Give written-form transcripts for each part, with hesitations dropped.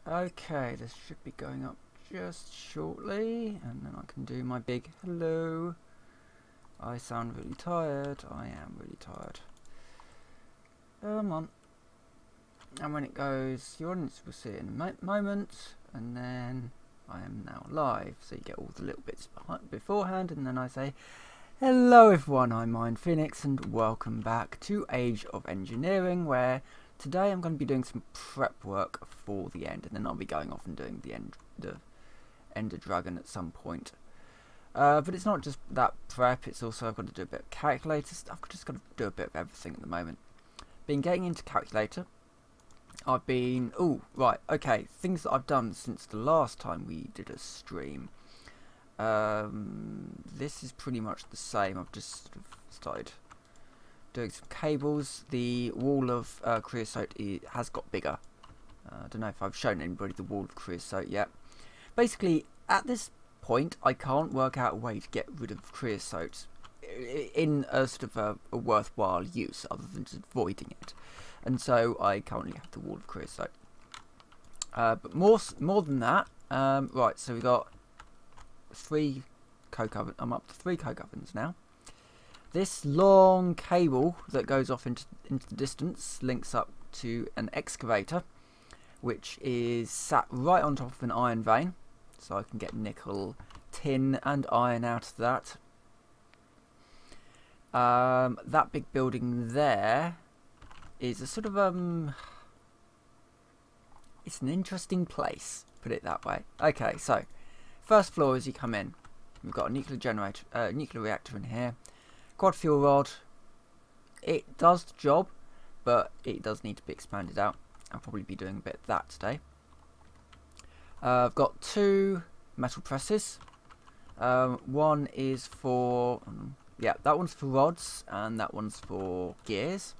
Okay, this should be going up just shortly, and then I can do my big hello. I sound really tired. I am really tired. Come on. And when it goes, your audience will see it in a moment, and then I am now live. So you get all the little bits beforehand, and then I say, hello everyone, I'm Mind Phoenix, and welcome back to Age of Engineering, where today I'm going to be doing some prep work for the end, and then I'll be going off and doing the Ender Dragon at some point. But it's not just that prep, it's also I've got to do a bit of calculator stuff. I've just got to do a bit of everything at the moment. Been getting into calculator. I've been... oh, right, okay, things that I've done since the last time we did a stream. This is pretty much the same. I've just sort of started doing some cables. The wall of creosote has got bigger. I don't know if I've shown anybody the wall of creosote yet. Basically, at this point, I can't work out a way to get rid of creosote in a sort of a worthwhile use, other than just avoiding it. And so I currently have the wall of creosote. But more than that, right, so we got 3 coke ovens. I'm up to 3 coke ovens now. This long cable that goes off into the distance links up to an excavator, which is sat right on top of an iron vein, so I can get nickel, tin and iron out of that. That big building there is a sort of it's an interesting place, put it that way. Okay, so first floor as you come in, we've got a nuclear generator, nuclear reactor in here, quad fuel rod. It does the job, but it does need to be expanded out. I'll probably be doing a bit of that today. I've got 2 metal presses. One is for yeah, that one's for rods, and that one's for gears.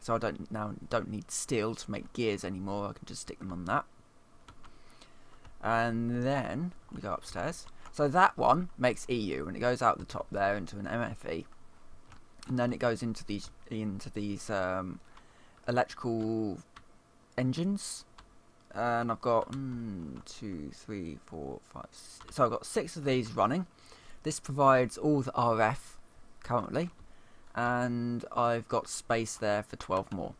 So I don't need steel to make gears anymore. I can just stick them on that. And then we go upstairs. So that one makes EU, and it goes out the top there into an MFE, and then it goes into these electrical engines. And I've got 2, 3, 4, 5. So I've got 6 of these running. This provides all the RF currently, and I've got space there for 12 more.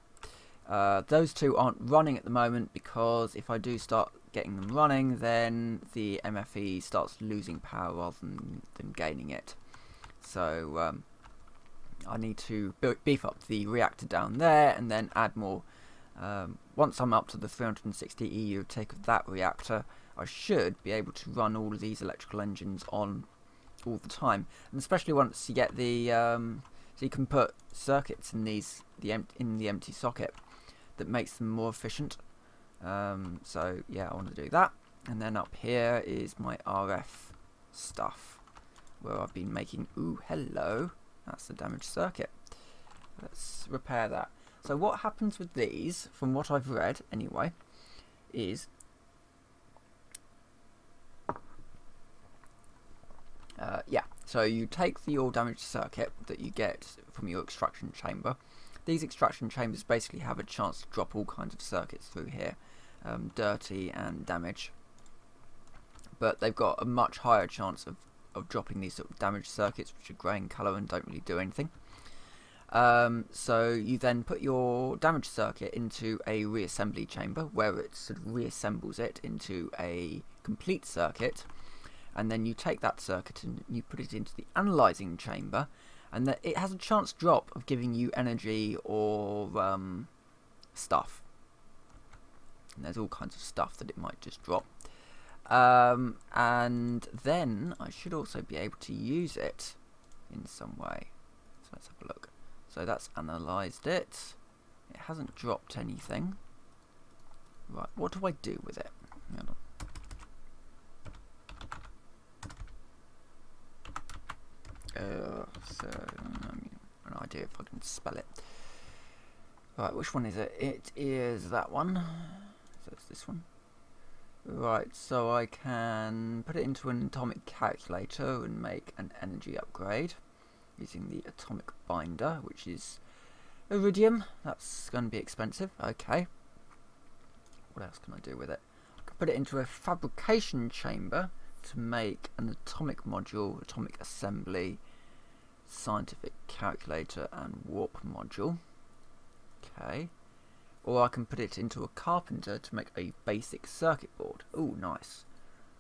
Those 2 aren't running at the moment, because if I do start getting them running, then the MFE starts losing power rather than gaining it. So I need to beef up the reactor down there, and then add more. Once I'm up to the 360 EU take of that reactor, I should be able to run all of these electrical engines on all the time, and especially once you get the so you can put circuits in in the empty socket that makes them more efficient. So yeah, I want to do that. And then up here is my RF stuff, where I've been making... ooh, hello, that's the damaged circuit. Let's repair that. So what happens with these, from what I've read anyway, is yeah, so you take the all damaged circuit that you get from your extraction chamber. These extraction chambers basically have a chance to drop all kinds of circuits through here, dirty and damage, but they've got a much higher chance of dropping these sort of damaged circuits, which are grey in colour and don't really do anything. So you then put your damaged circuit into a reassembly chamber, where it sort of reassembles it into a complete circuit, and then you take that circuit and you put it into the analysing chamber, and that it has a chance drop of giving you energy or stuff. And there's all kinds of stuff that it might just drop. And then I should also be able to use it in some way. So let's have a look. So that's analysed it. It hasn't dropped anything. Right, what do I do with it? Hold on. So, an idea if I can spell it. Right, which one is it? It is that one. So it's this one. Right, so I can put it into an atomic calculator and make an energy upgrade using the atomic binder, which is iridium. That's going to be expensive. Okay. What else can I do with it? put it into a fabrication chamber to make an atomic module, atomic assembly, scientific calculator and warp module. Okay. Or I can put it into a carpenter to make a basic circuit board. Oh, nice.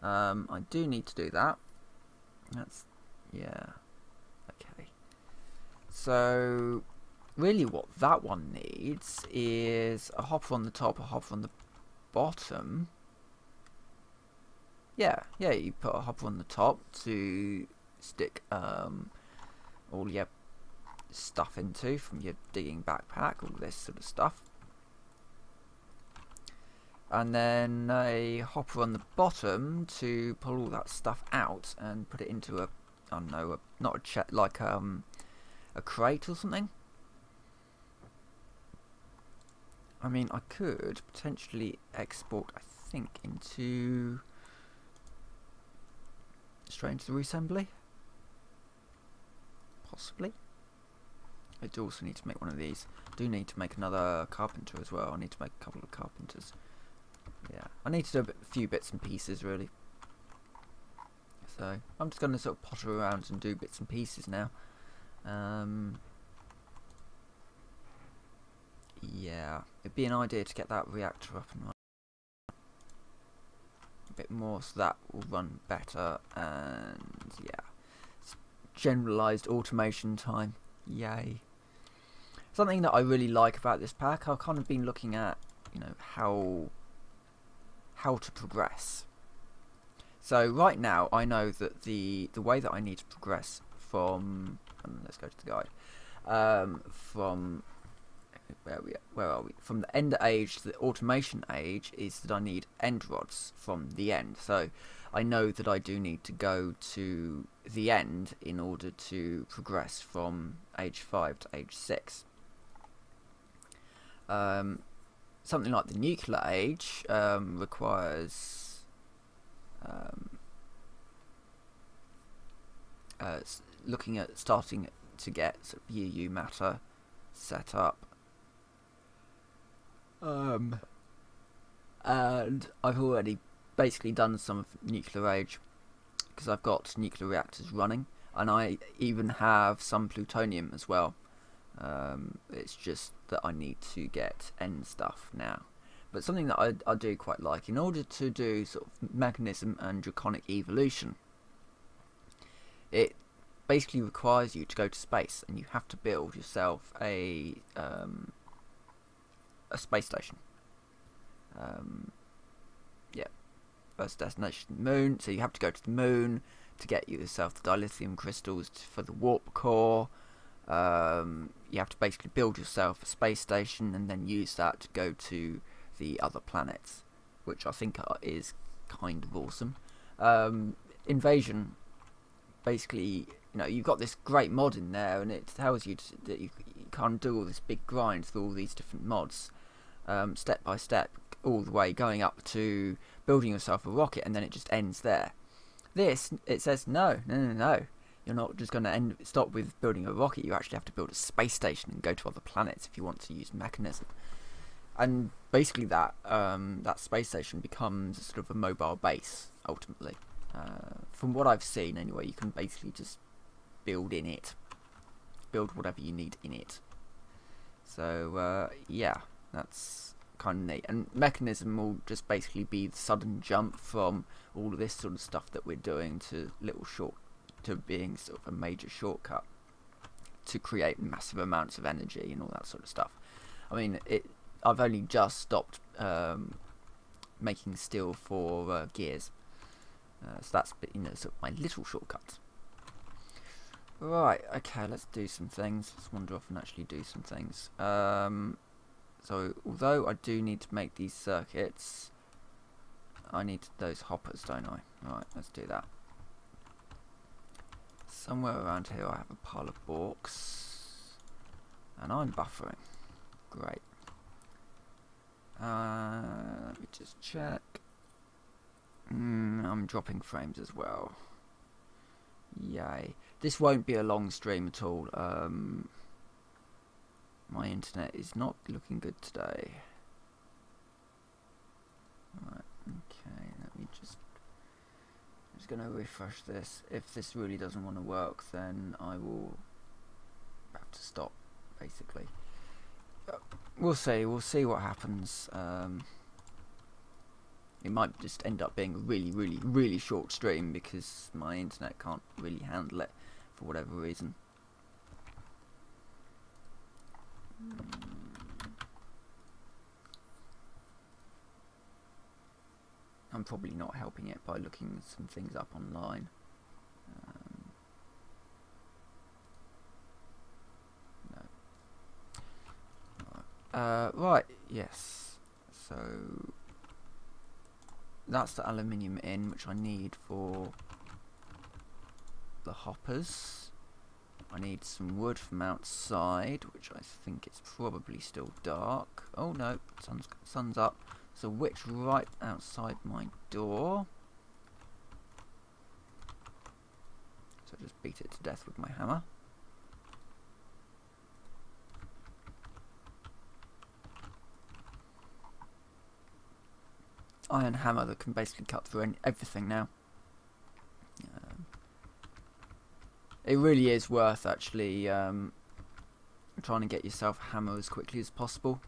I do need to do that. That's, yeah. Okay. So, really what that one needs is a hopper on the top, a hopper on the bottom. Yeah, you put a hopper on the top to stick all your stuff into from your digging backpack, all this sort of stuff. And then a hopper on the bottom to pull all that stuff out and put it into a, I don't know, not a chest, like a crate or something. I mean, I could potentially export, I think, straight into the reassembly. Possibly. I do also need to make one of these. I do need to make another carpenter as well. I need to make a couple of carpenters. Yeah, I need to do a few bits and pieces really. So I'm just going to sort of potter around and do bits and pieces now. Yeah, it'd be an idea to get that reactor up and running a bit more, so that will run better. And yeah, it's generalized automation time. Yay! Something that I really like about this pack, I've kind of been looking at, you know, how to progress. So right now I know that the way that I need to progress from, let's go to the guide, from where are we? From the end age to the automation age is that I need end rods from the end. So I know that I do need to go to the end in order to progress from age 5 to age 6. Something like the nuclear age requires looking at starting to get sort of UU matter set up, and I've already basically done some of nuclear age because I've got nuclear reactors running, and I even have some plutonium as well. It's just that I need to get end stuff now. But something that I do quite like, in order to do sort of mechanism and draconic evolution, it basically requires you to go to space, and you have to build yourself a space station. Yeah, first destination the moon, so you have to go to the moon to get yourself the dilithium crystals for the warp core. You have to basically build yourself a space station and then use that to go to the other planets, which I think is kind of awesome. Invasion, basically, you know, you've got this great mod in there, and it tells you that you can't do all this big grind through all these different mods, step by step, all the way going up to building yourself a rocket, and then it just ends there. This, it says no. You're not just going to stop with building a rocket. You actually have to build a space station and go to other planets if you want to use mechanism. And basically that that space station becomes sort of a mobile base, ultimately. From what I've seen anyway, you can basically just build in it. Build whatever you need in it. So, yeah, that's kind of neat. And mechanism will just basically be the sudden jump from all of this sort of stuff that we're doing to to being sort of a major shortcut to create massive amounts of energy and all that sort of stuff. I mean, I've only just stopped making steel for gears, so that's, you know, sort of my little shortcut. Right, okay, let's do some things. Let's wander off and actually do some things. So, although I do need to make these circuits, I need those hoppers, don't I? Right, let's do that. Somewhere around here I have a pile of balks, and I'm buffering. Great. Let me just check. I'm dropping frames as well. Yay. This won't be a long stream at all. My internet is not looking good today. Right, okay. going to refresh this. If this really doesn't want to work, then I will have to stop, basically. We'll see what happens. It might just end up being a really short stream because my internet can't really handle it for whatever reason. I'm probably not helping it by looking some things up online. No. Right, yes. So that's the aluminium in, which I need for the hoppers. I need some wood from outside, which I think it's probably still dark. Oh no, sun's up. So witch right outside my door. So just beat it to death with my hammer. Iron hammer that can basically cut through everything now. It really is worth actually trying to get yourself a hammer as quickly as possible,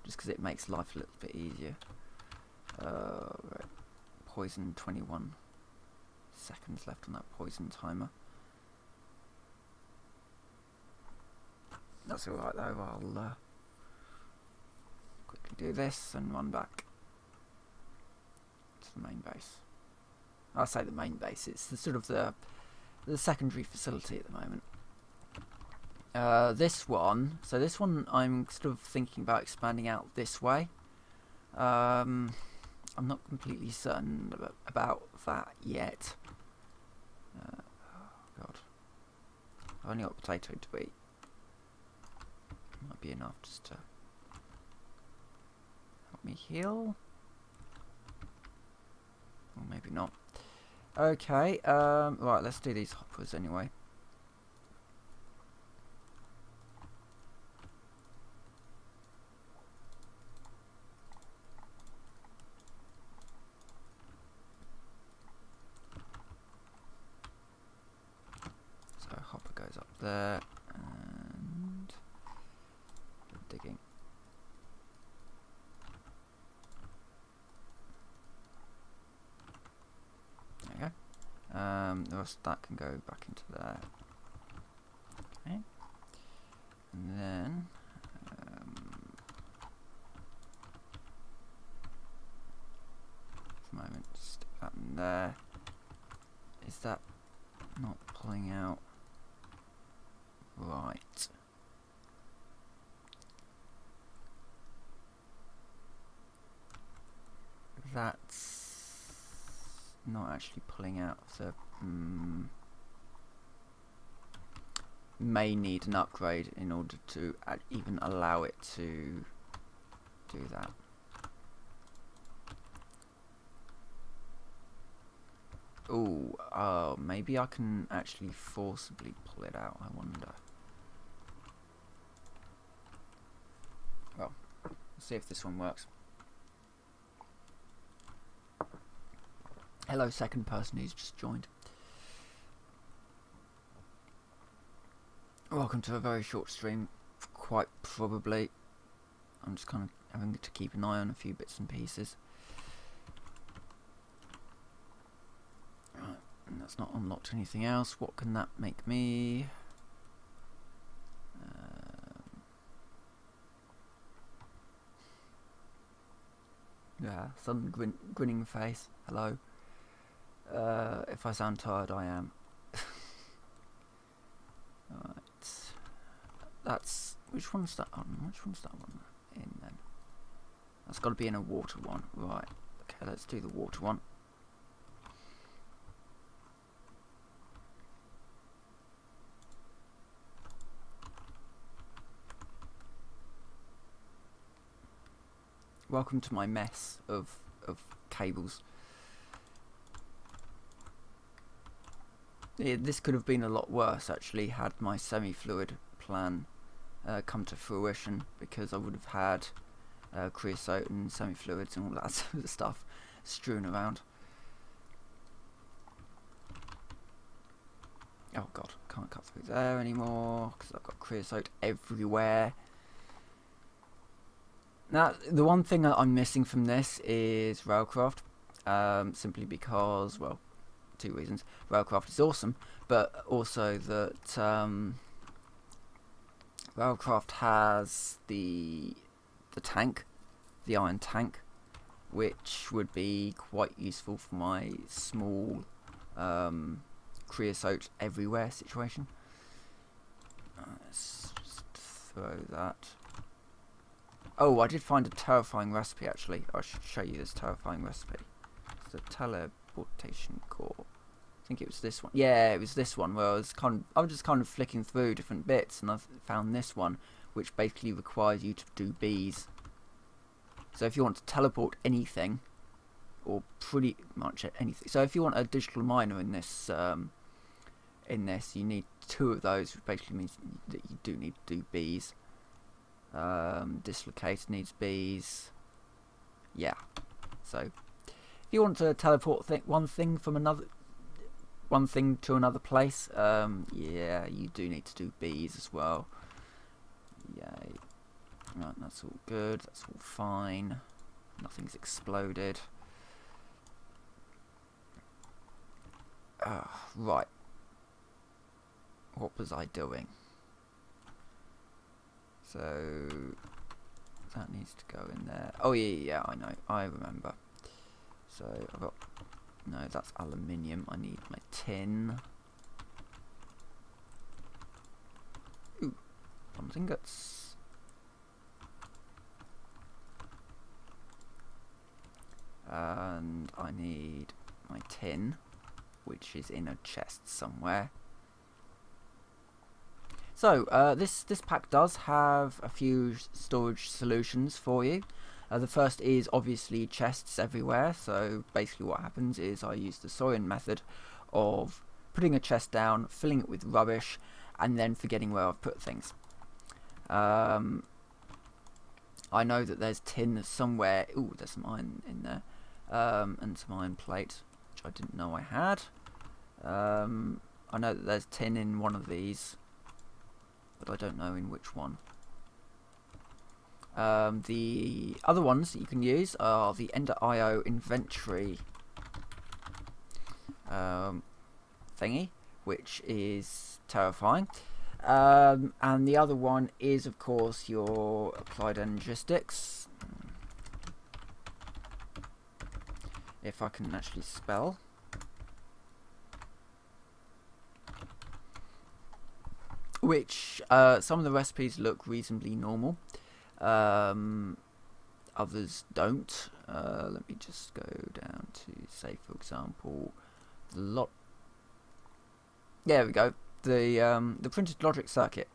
just because it makes life a little bit easier. Right. Poison, 21 seconds left on that poison timer. That's alright though, I'll quickly do this and run back to the main base. I'll say the main base, it's the sort of the secondary facility at the moment. This one I'm sort of thinking about expanding out this way. I'm not completely certain about that yet. Oh God, I've only got potato to eat. Might be enough just to help me heal. Or maybe not. Okay, right, let's do these hoppers anyway. So hopper goes up there and digging. There you go. The rest of that can go back into there. Okay. And then for the moment, stick that in there. Is that not pulling out? Right. That's not actually pulling out, so may need an upgrade in order to even allow it to do that. Oh, maybe I can actually forcibly pull it out, I wonder. Well, let's see if this one works. Hello, second person who's just joined. Welcome to a very short stream, quite probably. I'm just kind of having to keep an eye on a few bits and pieces. Right, and that's not unlocked anything else. What can that make me? Yeah, some grinning face. Hello. If I sound tired, I am. Right. That's which one's that on? Which one's that one in then? That's got to be in a water one, right? Okay, let's do the water one. Welcome to my mess of cables. This could have been a lot worse actually had my semi-fluid plan come to fruition, because I would have had creosote and semi-fluids and all that sort of stuff strewn around. Oh god, can't cut through there anymore because I've got creosote everywhere. Now, the one thing that I'm missing from this is railcraft, simply because, well, 2 reasons. Railcraft is awesome, but also that railcraft has the tank, the iron tank, which would be quite useful for my small creosote everywhere situation. Let's just throw that. Oh, I did find a terrifying recipe actually. I should show you this terrifying recipe. It's the teleportation core. I think it was this one. Yeah, it was this one where I was just kind of flicking through different bits, and I've found this one, which basically requires you to do bees. So if you want to teleport anything, or pretty much anything. So if you want a digital miner in this, you need 2 of those, which basically means that you do need to do bees. Dislocator needs bees. Yeah. So if you want to teleport one thing to another place, yeah, you do need to do bees as well. Yay. Right, that's all good. That's all fine. Nothing's exploded. Right. What was I doing? So that needs to go in there. Oh yeah, I know. I remember. So I've got, no, that's aluminium. I need my tin. Ooh, bronze ingots. And I need my tin, which is in a chest somewhere. So, this pack does have a few storage solutions for you. The first is obviously chests everywhere. So basically what happens is I use the Saurian method of putting a chest down, filling it with rubbish, and then forgetting where I've put things. I know that there's tin somewhere. Ooh, there's some iron in there. And some iron plate, which I didn't know I had. I know that there's tin in one of these, but I don't know in which one. The other ones that you can use are the Ender IO inventory thingy, which is terrifying. And the other one is, of course, your applied energistics. If I can actually spell. Which, some of the recipes look reasonably normal. Others don't. Let me just go down to, say, for example, there we go. The printed logic circuit.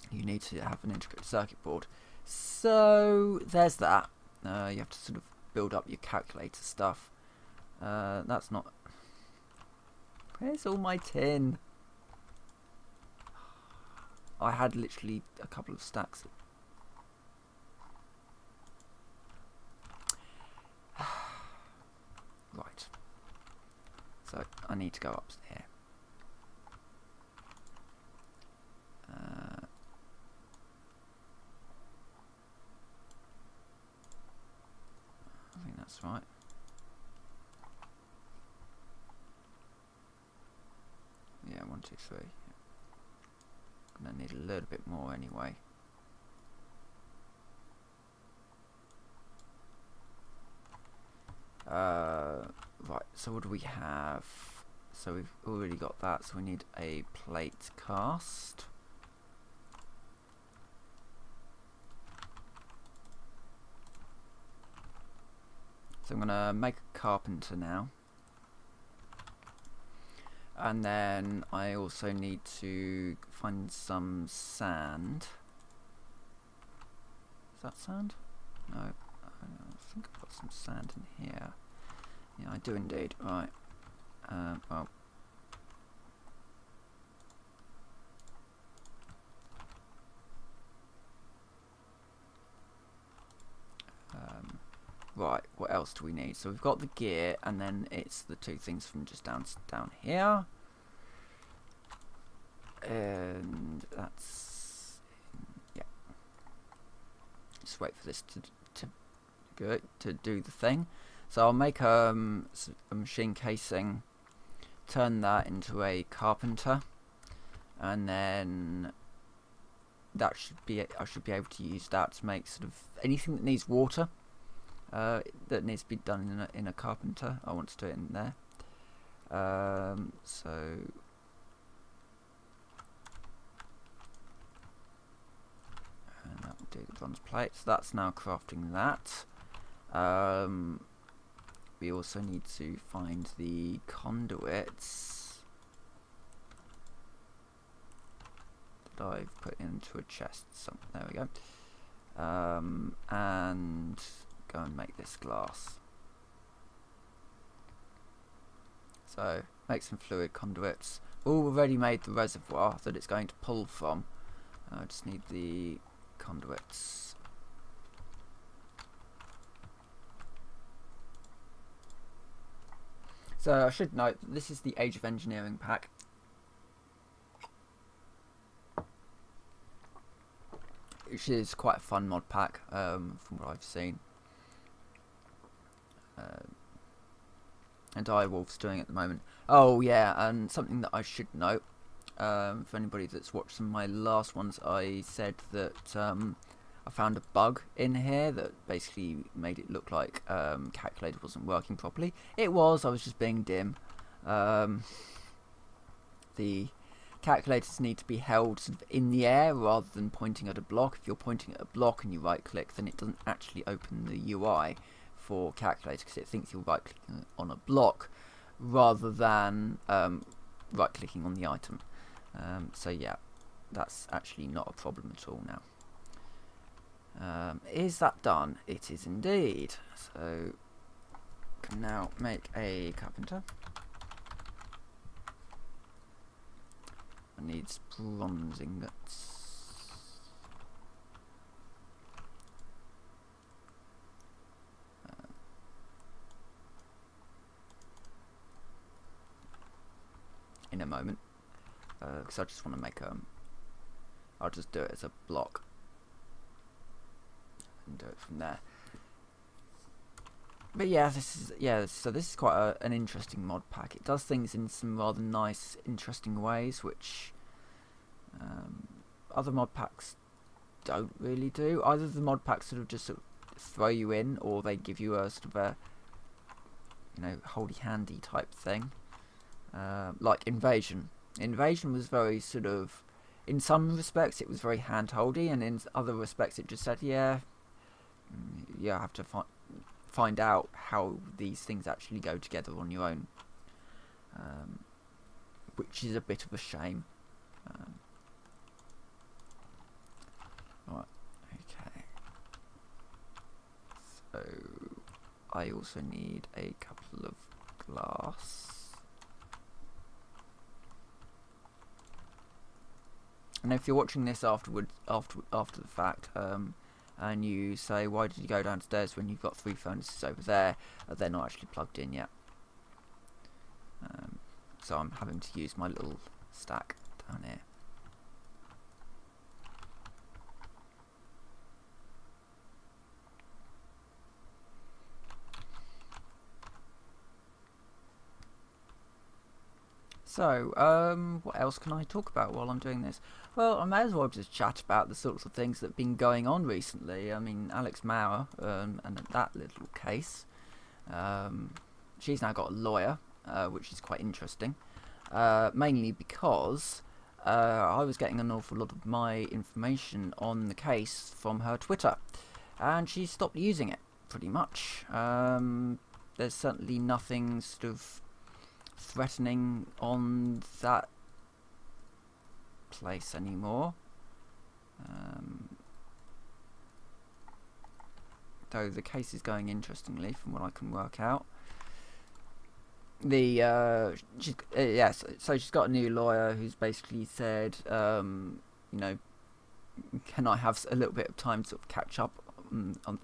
You need to have an integrated circuit board. So there's that. You have to sort of build up your calculator stuff. That's not. Where's all my tin? I had literally a couple of stacks. Right. So I need to go up here. I think that's right. Yeah, 1, 2, 3. Gonna need a little bit more anyway. Right, so what do we have? So we've already got that, so we need a plate cast. So I'm gonna make a carpenter now. And then I also need to find some sand. Is that sand? No, I think I've got some sand in here. Yeah, I do indeed. Right. Well. Right, what else do we need? So we've got the gear, and then it's the 2 things from just down here. And that's, yeah. Just wait for this to do the thing. So I'll make a machine casing, turn that into a carpenter, and then that should be I should be able to use that to make sort of anything that needs water, that needs to be done in a carpenter. I want to do it in there. So and that will do the bronze plate. So that's now crafting that. We also need to find the conduits that I've put into a chest. So there we go. And go and make this glass. So make some fluid conduits. Already made the reservoir that it's going to pull from. I just need the conduits. So I should note that this is the Age of Engineering pack. Which is quite a fun mod pack, from what I've seen. And Direwolf's doing at the moment. Oh yeah, and something that I should note, for anybody that's watched some of my last ones, I said that I found a bug in here that basically made it look like calculator wasn't working properly. It was, I was just being dim. The calculators need to be held sort of in the air rather than pointing at a block. If you're pointing at a block and you right click, then it doesn't actually open the UI for calculator because it thinks you're right clicking on a block rather than right clicking on the item. So yeah, that's actually not a problem at all now. Is that done? It is indeed. So can now make a carpenter. I need bronze ingots. In a moment, because I just want to make I'll just do it as a block and do it from there. But yeah, so this is quite an interesting mod pack. It does things in some rather nice, interesting ways, which other mod packs don't really do. Either the mod packs sort of just sort of throw you in, or they give you a sort of a, you know, holdy handy type thing. Like Invasion. Invasion was very sort of, in some respects it was very hand-holdy, and in other respects it just said, yeah, you have to find out how these things actually go together on your own, which is a bit of a shame. Right, okay. So I also need a couple of glass. And if you're watching this after the fact, and you say, why did you go downstairs when you've got 3 furnaces over there? They're not actually plugged in yet. So I'm having to use my little stack down here. So, what else can I talk about while I'm doing this? Well, I may as well just chat about the sorts of things that have been going on recently. I mean, Alex Maurer and that little case. She's now got a lawyer, which is quite interesting. Mainly because I was getting an awful lot of my information on the case from her Twitter. And she stopped using it, pretty much. There's certainly nothing sort of threatening on that place anymore, though the case is going interestingly from what I can work out. So she's got a new lawyer who's basically said, you know, can I have a little bit of time to sort of catch up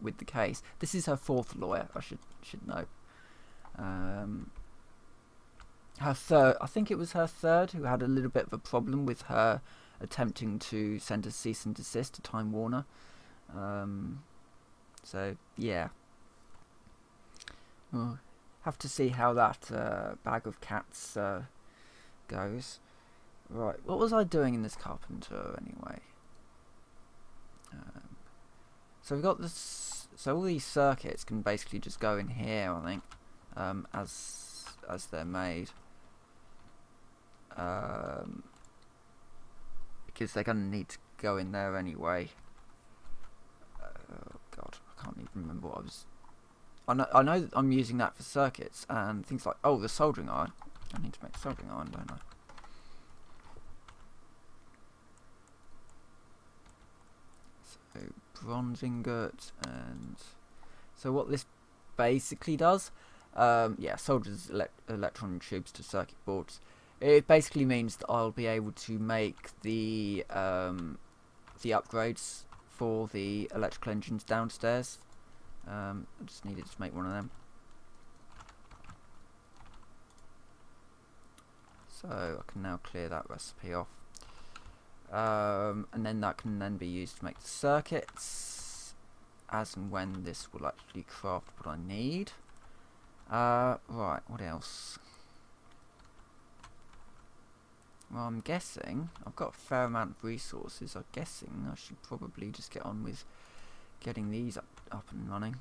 with the case. This is her 4th lawyer, I should know. her third, I think it was her third, who had a little bit of a problem with her attempting to send a cease and desist to Time Warner. So yeah, we'll have to see how that bag of cats goes. Right, what was I doing in this carpenter anyway? So we've got this. So all these circuits can basically just go in here, I think, as they're made, because they're gonna need to go in there anyway. Oh God, I can't even remember what I was. I know that I'm using that for circuits and things like, oh, the soldering iron. I need to make soldering iron, don't I? So bronze ingot, and so what this basically does, yeah, solders electron tubes to circuit boards. It basically means that I'll be able to make the upgrades for the electrical engines downstairs. I just needed to make one of them. So I can now clear that recipe off. And then that can then be used to make the circuits as and when this will actually craft what I need. Right, what else? Well, I'm guessing I've got a fair amount of resources. I'm guessing I should probably just get on with getting these up and running.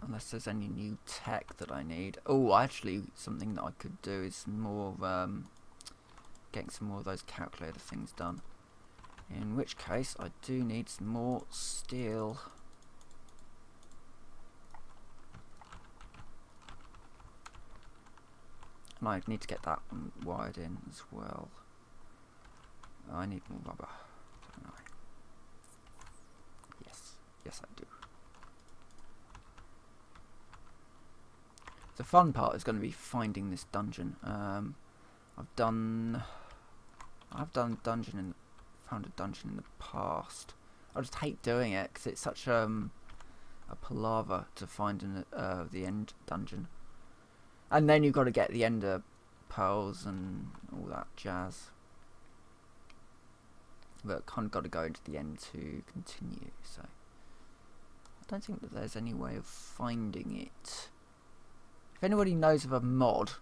Unless there's any new tech that I need. Oh, actually, something that I could do is more getting some more of those calculator things done. In which case, I do need some more steel. And I need to get that one wired in as well. I need more rubber, don't I? Yes I do. The fun part is going to be finding this dungeon. I've done found a dungeon in the past. I just hate doing it because it's such a palaver to find the end dungeon, and then you've got to get the ender pearls and all that jazz. But kind of got to go into the end to continue. So I don't think that there's any way of finding it. If anybody knows of a mod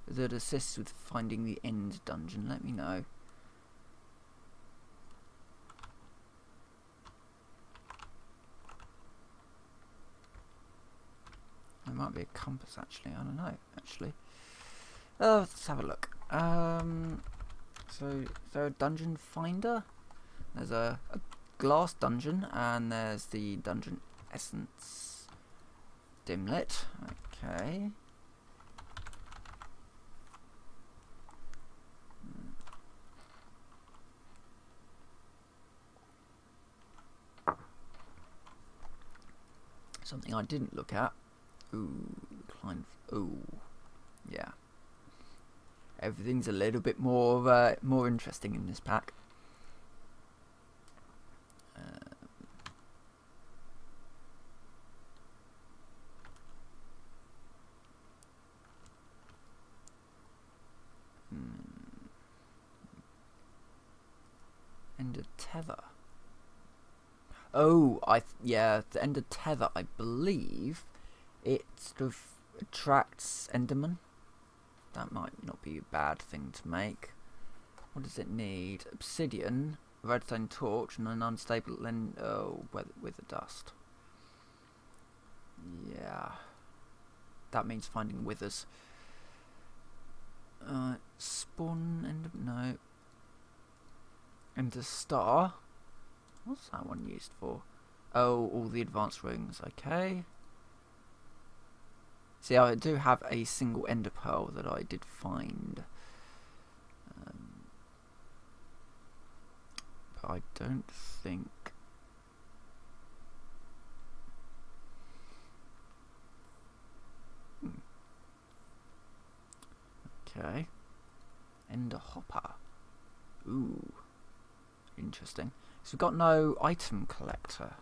that assists with finding the end dungeon, let me know. There might be a compass actually, I don't know actually. Let's have a look. So is there a dungeon finder? There's a glass dungeon, and there's the dungeon essence dimlit. Okay. Something I didn't look at. Ooh, ooh, yeah. Everything's a little bit more more interesting in this pack. Ender tether. Oh, yeah, the ender tether. I believe it sort of attracts endermen. That might not be a bad thing to make. What does it need? Obsidian, a redstone torch, and an unstable wither dust. Yeah, that means finding withers. Spawn ender, no. Ender star. What's that one used for? Oh, all the advanced rings. Okay. See, I do have a single ender pearl that I did find. But I don't think... Okay. Ender hopper. Ooh. Interesting. So we've got no item collector,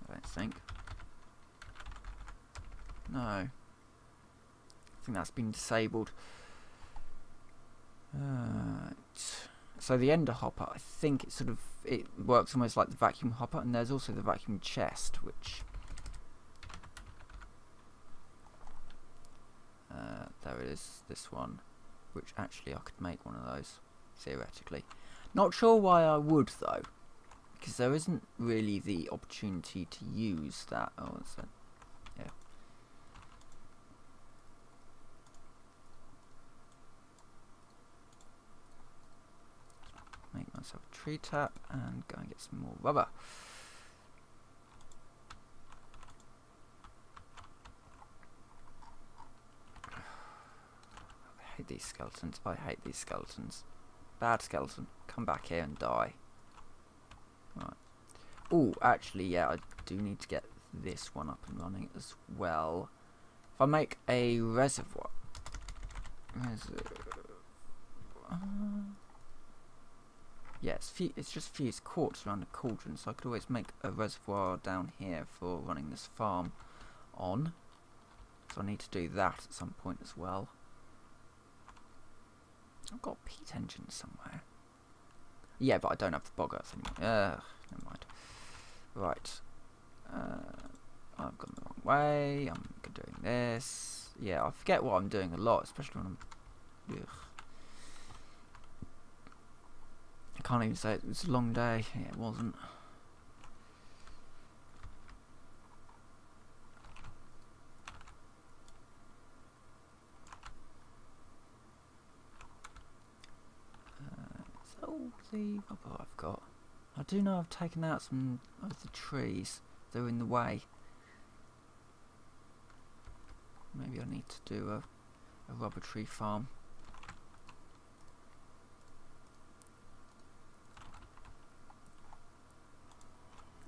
I don't think. No. I think that's been disabled. So the ender hopper, I think it works almost like the vacuum hopper, and there's also the vacuum chest, which there it is, this one, which actually I could make one of those theoretically. Not sure why I would though, because there isn't really the opportunity to use that. Oh, so yeah. Make myself a tree tap and go and get some more rubber. I hate these skeletons. I hate these skeletons. Bad skeleton. Come back here and die. Right. Oh, actually, yeah, I do need to get this one up and running as well. If I make a reservoir. Yeah, it's just fused quartz around a cauldron, so I could always make a reservoir down here for running this farm on. So I need to do that at some point as well. I've got a peat engine somewhere. Yeah, but I don't have the bog earth anymore. Never mind. Right. I've gone the wrong way. I'm doing this. Yeah, I forget what I'm doing a lot, especially when I'm... Ugh. I can't even say it was a long day. Yeah, it wasn't. It's all the rubber I've got. I do know I've taken out some of the trees. They're in the way. Maybe I need to do a rubber tree farm.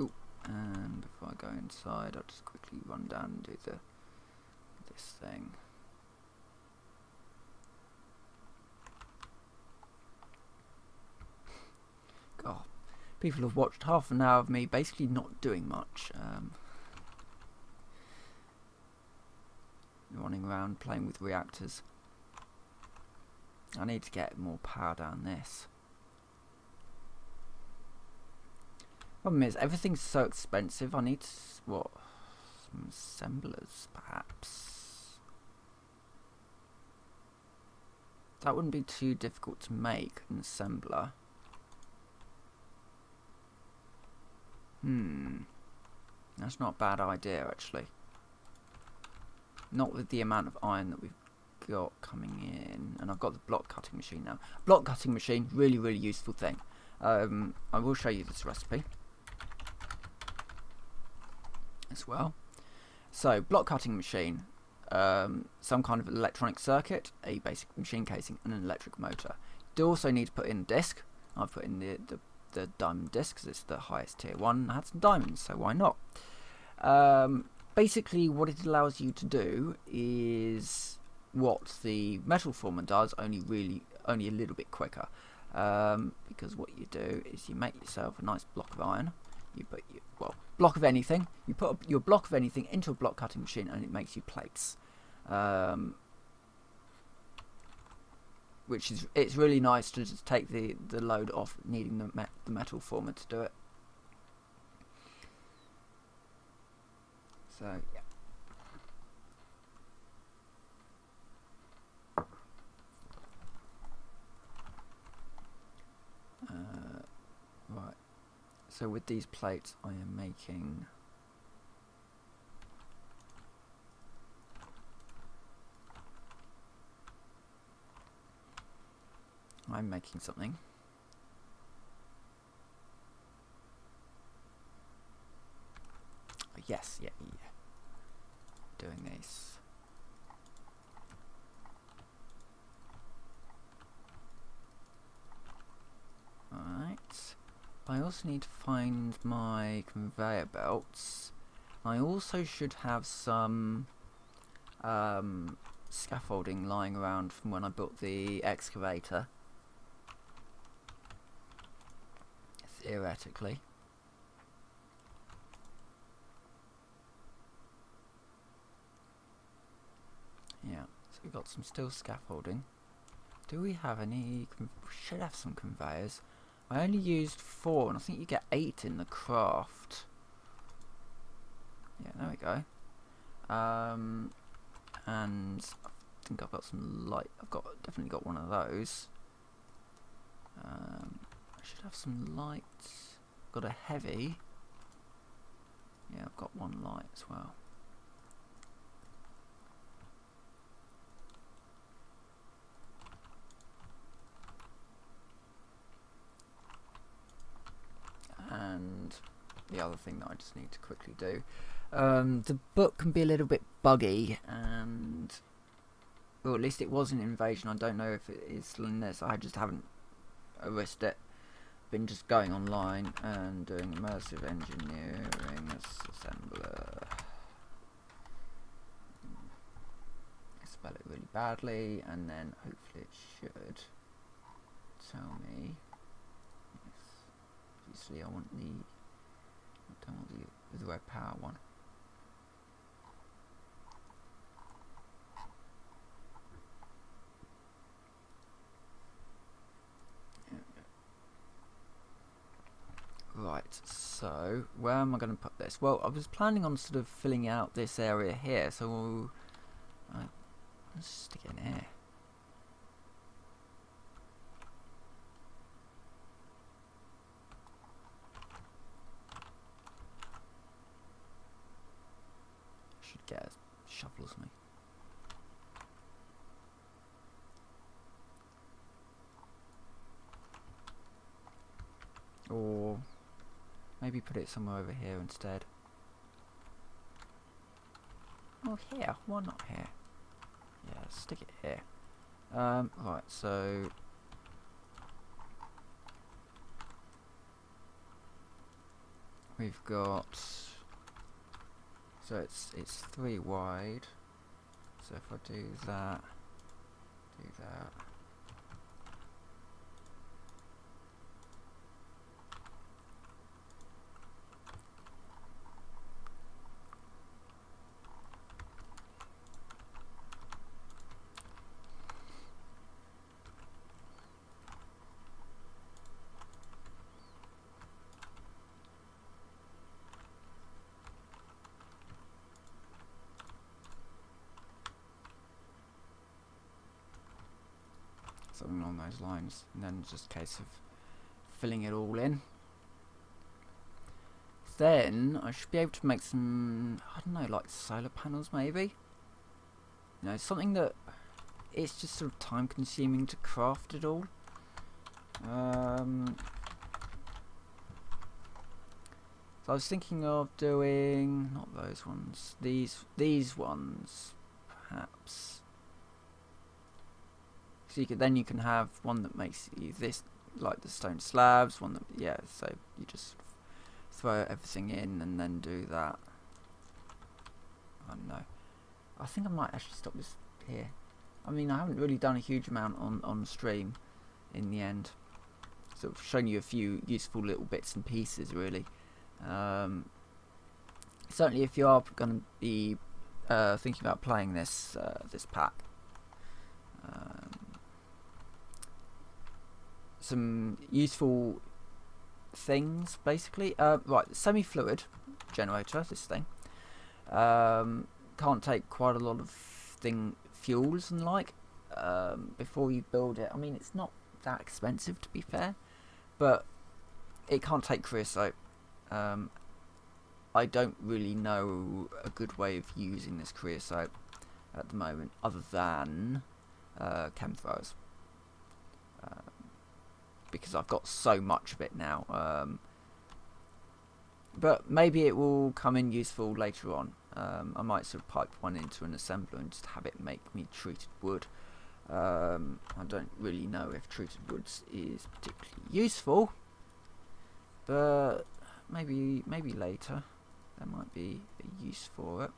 Ooh, and before I go inside, I'll just quickly run down and do this thing. God, people have watched half an hour of me basically not doing much. Running around playing with reactors. I need to get more power down this. Problem is, everything's so expensive. I need what? Some assemblers, perhaps. That wouldn't be too difficult to make, an assembler. That's not a bad idea, actually. Not with the amount of iron that we've got coming in. And I've got the block cutting machine now. Block cutting machine, really, really useful thing. I will show you this recipe as well. So, block cutting machine. Some kind of electronic circuit, a basic machine casing, and an electric motor. You do also need to put in a disc. I've put in the diamond disc because it's the highest tier one. I had some diamonds, so why not? Basically, what it allows you to do is what the metal former does, only a little bit quicker. Because what you do is you make yourself a nice block of iron. You put block of anything. You put your block of anything into a block cutting machine, and it makes you plates. Which is it's really nice to just take the load off needing the metal former to do it. So yeah. Right. So with these plates, I am making. Something. Oh, yes, yeah. Doing this. Alright. I also need to find my conveyor belts. I also should have some scaffolding lying around from when I built the excavator. Theoretically. Yeah, so we've got some steel scaffolding. Do we have any? We should have some conveyors. I only used 4, and I think you get 8 in the craft. Yeah, there we go. And I think I've got some light. Definitely got one of those. I should have some lights. Got a heavy. Yeah, I've got one light as well. And the other thing that I just need to quickly do, the book can be a little bit buggy, and well, at least it was in Invasion. I don't know if it is still in this. I just haven't risked it. Been just going online and doing immersive engineering assembler. I spell it really badly, and then hopefully it should tell me. Obviously, I don't want the red power one. Right, so where am I going to put this? Well, I was planning on sort of filling out this area here, so let's stick it in here. Get as shovel as me. Or maybe put it somewhere over here instead. Oh, here. Why not here? Yeah, stick it here. Right, so we've got. So it's 3 wide. So if I do that. Something along those lines, and then it's just a case of filling it all in. Then I should be able to make some, I don't know, like solar panels maybe. You know, something that it's just sort of time consuming to craft it all. So I was thinking of doing not those ones, these ones perhaps. So you can have one that makes you this, like the stone slabs, one that, yeah, so you just throw everything in and then do that. I don't know. I think I might actually stop this here. I mean, I haven't really done a huge amount on stream in the end. So I've shown you a few useful little bits and pieces, really. Certainly if you are going to be thinking about playing this pack. Some useful things, basically. Right, semi-fluid generator, this thing. Can't take quite a lot of fuels and like before you build it. I mean, it's not that expensive, to be fair, but it can't take creosote. I don't really know a good way of using this creosote at the moment, other than chem throwers. Because I've got so much of it now. But maybe it will come in useful later on. I might sort of pipe one into an assembler and just have it make me treated wood. I don't really know if treated wood is particularly useful, but maybe later there might be a use for it.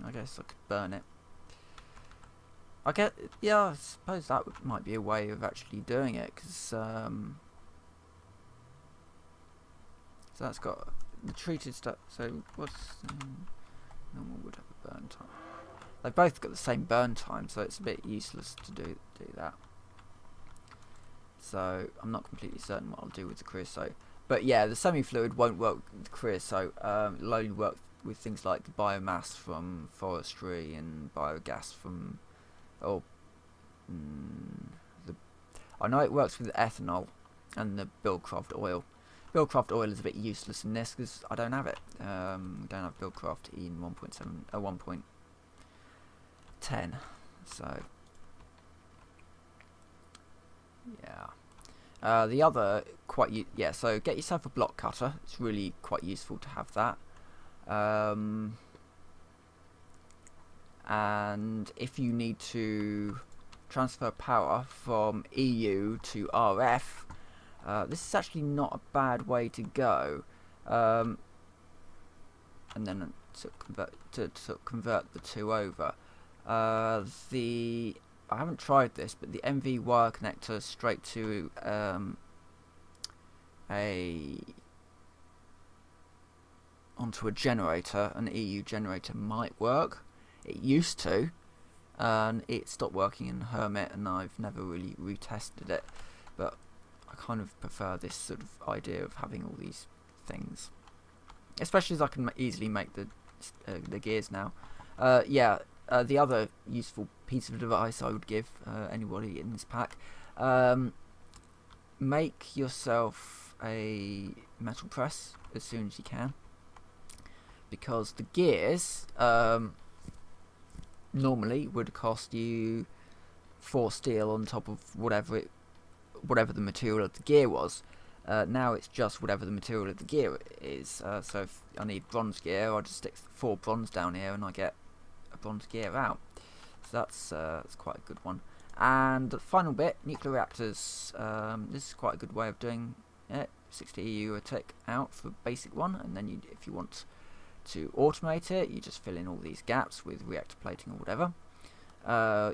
I guess I could burn it. Yeah, I suppose that might be a way of actually doing it, because so that's got the treated stuff. So what's normal would have a burn time. They've both got the same burn time, so it's a bit useless to do that. So I'm not completely certain what I'll do with the creosote. But yeah, the semi-fluid won't work with the creosote. It'll only work with things like the biomass from forestry and biogas from... I know it works with ethanol and the Billcraft oil. Billcraft oil is a bit useless in this because I don't have it. We don't have Billcraft in 1.10. So yeah. The other so get yourself a block cutter. It's really quite useful to have that. And if you need to transfer power from EU to RF, this is actually not a bad way to go. And then to convert the two over. I haven't tried this, but the MV wire connector straight to onto a generator, an EU generator, might work. It used to, and it stopped working in Hermit, and I've never really retested it. But I kind of prefer this sort of idea of having all these things, especially as I can easily make the gears now. The other useful piece of advice I would give anybody in this pack: make yourself a metal press as soon as you can, because the gears normally would cost you 4 steel on top of whatever the material of the gear was. Now it's just whatever the material of the gear is. So if I need bronze gear, I just stick 4 bronze down here and I get a bronze gear out. So that's quite a good one. And the final bit, nuclear reactors. This is quite a good way of doing it. 60 EU a tick out for basic one, and then if you want to automate it, you just fill in all these gaps with reactor plating or whatever.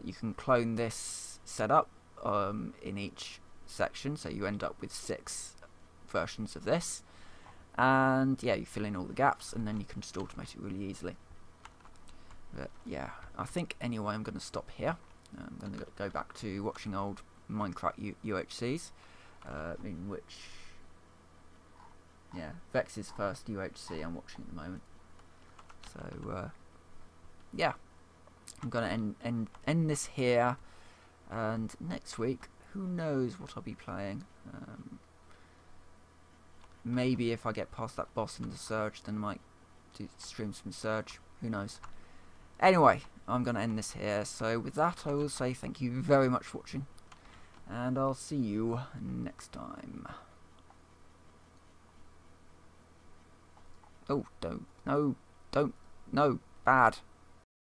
You can clone this setup in each section, so you end up with 6 versions of this, and yeah, you fill in all the gaps and then you can just automate it really easily. But yeah, I think anyway I'm going to stop here. I'm going to go back to watching old Minecraft UHCs, in which Vex's first UHC I'm watching at the moment. So yeah, I'm going to end this here, and next week, who knows what I'll be playing. Maybe if I get past that boss in the Surge, then I might stream some Surge, who knows. Anyway, I'm going to end this here, so with that I will say thank you very much for watching, and I'll see you next time. Oh, no, bad.